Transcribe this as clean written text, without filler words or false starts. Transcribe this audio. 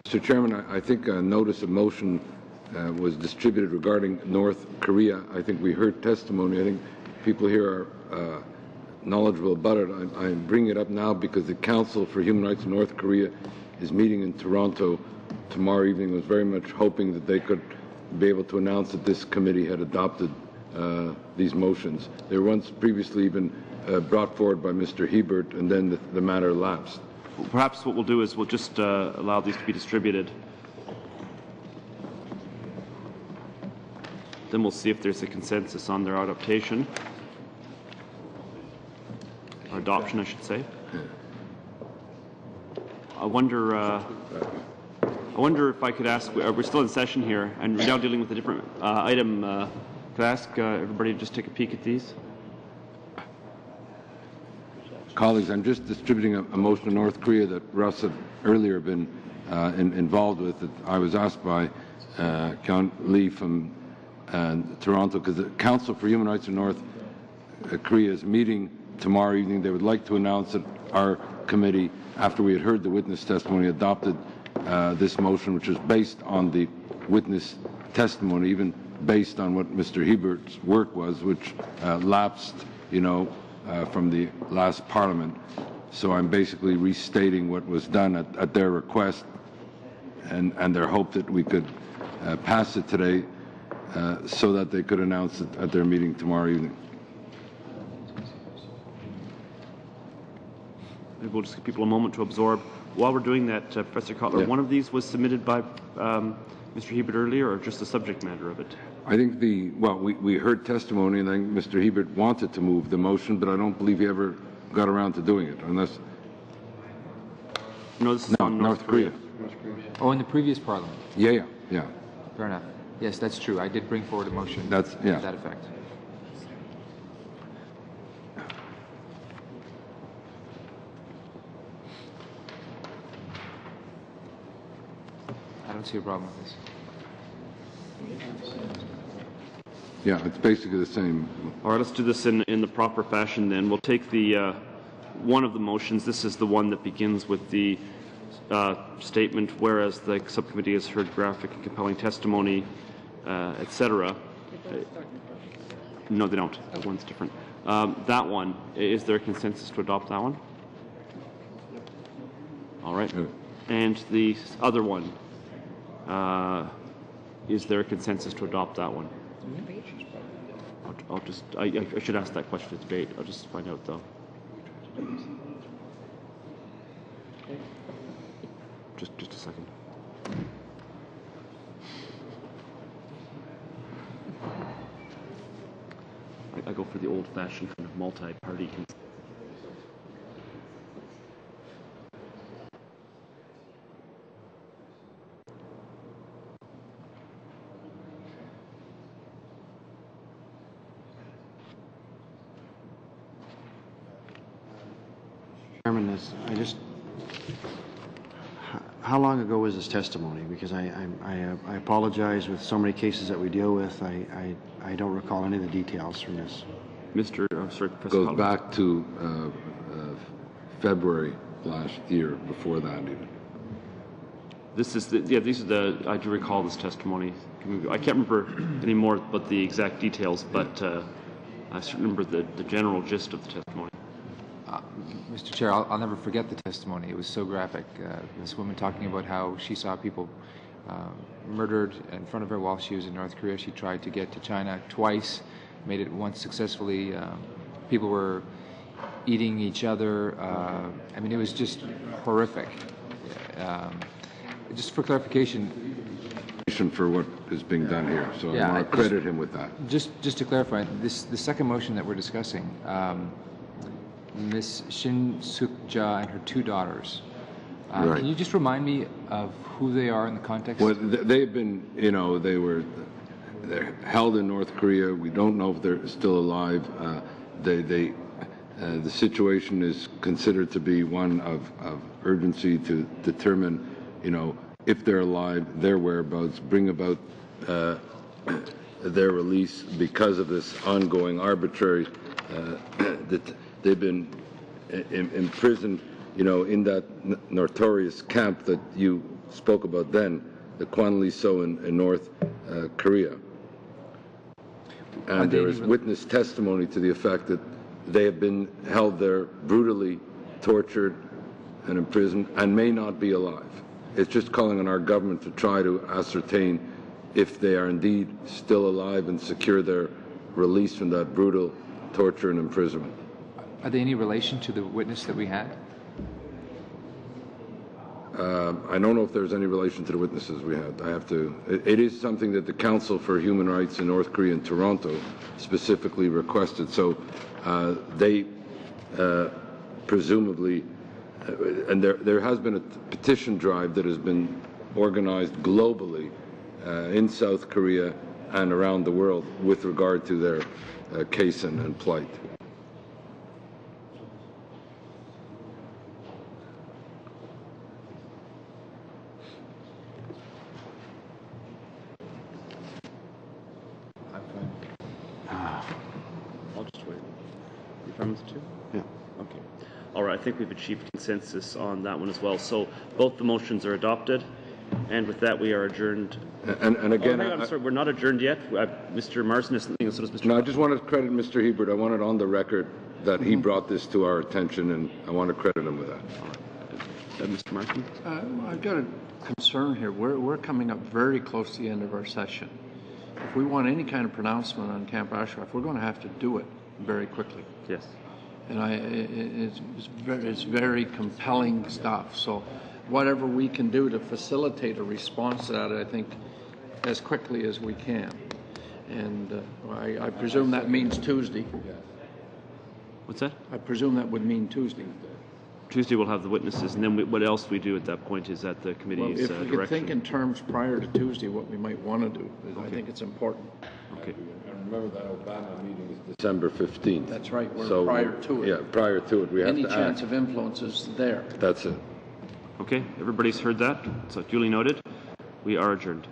Mr. Chairman, I think a notice of motion was distributed regarding North Korea. I think we heard testimony. I think people here are knowledgeable about it. I'm bringing it up now because the Council for Human Rights in North Korea is meeting in Toronto tomorrow evening. I was very much hoping that they could be able to announce that this committee had adopted these motions. They were once previously even brought forward by Mr. Hebert, and then the matter lapsed. Perhaps what we'll do is we'll just allow these to be distributed. Then we'll see if there's a consensus on their adaptation. Or adoption, I should say. I wonder if I could ask, we're still in session here, and we're now dealing with a different item. Could I ask everybody to just take a peek at these? Colleagues, I'm just distributing a motion in North Korea that Russ had earlier been involved with. That I was asked by Count Lee from Toronto, because the Council for Human Rights in North Korea is meeting tomorrow evening. They would like to announce that our committee, after we had heard the witness testimony, adopted this motion, which is based on the witness testimony, even based on what Mr. Hebert's work was, which lapsed, from the last Parliament. So I'm basically restating what was done at their request and their hope that we could pass it today so that they could announce it at their meeting tomorrow evening. Maybe we'll just give people a moment to absorb. While we're doing that, Professor Kotler, yeah. One of these was submitted by Mr. Hebert earlier, or just the subject matter of it? I think we heard testimony, and I think Mr. Hebert wanted to move the motion, but I don't believe he ever got around to doing it, unless... No, this is on North Korea. Oh, in the previous Parliament? Yeah. Fair enough. Yes, that's true. I did bring forward a motion to that effect. I don't see a problem with this. Yeah, it's basically the same. All right, let's do this in the proper fashion then. We'll take the one of the motions. This is the one that begins with the statement, whereas the subcommittee has heard graphic and compelling testimony, etc. No, they don't. That one's different. That one, is there a consensus to adopt that one? All right. Yeah. And the other one, is there a consensus to adopt that one? I should ask that question at debate. I'll just find out though. Just a second. I go for the old-fashioned kind of multi-party. Chairman, how long ago was this testimony? Because I apologize, with so many cases that we deal with, I don't recall any of the details from this. Mr. Sorry, It goes back to February last year, before that even. This is these are the, I do recall this testimony. I can't remember any more but the exact details, but I remember the general gist of the testimony. Mr. Chair, I'll never forget the testimony. It was so graphic. This woman talking about how she saw people murdered in front of her while she was in North Korea. She tried to get to China twice, made it once successfully. People were eating each other. I mean, it was just horrific. Just for clarification, for what is being done here, so I want to credit him with that. Just to clarify, the second motion that we're discussing, Ms. Shin Suk-ja and her two daughters. Right. Can you just remind me of who they are in the context? Well, they've been, they're held in North Korea. We don't know if they're still alive. The situation is considered to be one of urgency to determine, if they're alive, their whereabouts, bring about their release because of this ongoing arbitrary that they've been imprisoned, in that notorious camp that you spoke about then, the Kwanli-so in North Korea. And there is witness testimony to the effect that they have been held there brutally, tortured, and imprisoned, and may not be alive. It's just calling on our government to try to ascertain if they are indeed still alive and secure their release from that brutal torture and imprisonment. Are they any relation to the witness that we had? I don't know if there's any relation to the witnesses we had. It is something that the Council for Human Rights in North Korea in Toronto specifically requested. So they presumably, and there has been a petition drive that has been organized globally in South Korea and around the world with regard to their case and plight. I'll just wait. You fine with the two? Yeah. Okay. All right, I think we've achieved consensus on that one as well. So both the motions are adopted, and with that we are adjourned. And again, I'm sorry, we're not adjourned yet. Mr. Marsden has something, so does Mr. No, I just wanted to credit Mr. Hebert. I wanted on the record that he brought this to our attention, and I want to credit him with that. All right. Mr. Marsden? I've got a concern here. We're coming up very close to the end of our session. If we want any kind of pronouncement on Camp Ashraf, we're going to have to do it very quickly. Yes. And it's very compelling stuff. So whatever we can do to facilitate a response to that, I think, as quickly as we can. And I presume that means Tuesday. What's that? I presume that would mean Tuesday. Tuesday we'll have the witnesses, and then what else we do at that point is at the committee's Well, if we could direction. think in terms prior to Tuesday what we might want to do, I think it's important. Okay. And remember that Obama meeting is December 15th. That's right. We're So, prior to it. Yeah, prior to it. We have Any to chance act. of influence is there. That's it. Okay, everybody's heard that, so duly noted. We are adjourned.